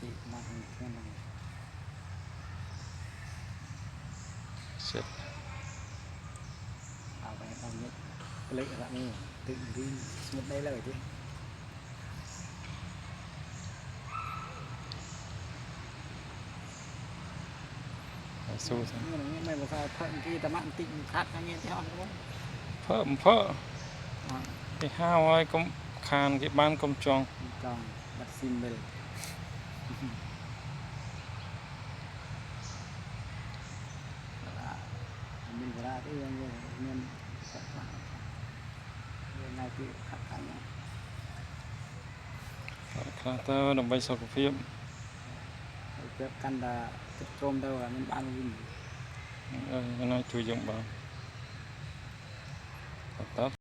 ติมาทางเพื่อนเสร็จเอาไปเอาเนี้ยเละละนี่ตื่นที่สมุดได้เลยที่สู้ซะนี่ไม่บอกว่าเพิ่มที่ตะมันติดคัดอะไรเงี้ยที่ห้องก็เพิ่มไปห้าไว้ก็คานที่บ้านกรมจองจองบัตรซิมไปเลยmình ra cái nên sẽ là ngày kia khắc cảnh คลาเตอร์ดำใบสกปรก cái căn là cái trôm đâu là mình bán mình น่าช่วยยังบ้างตัด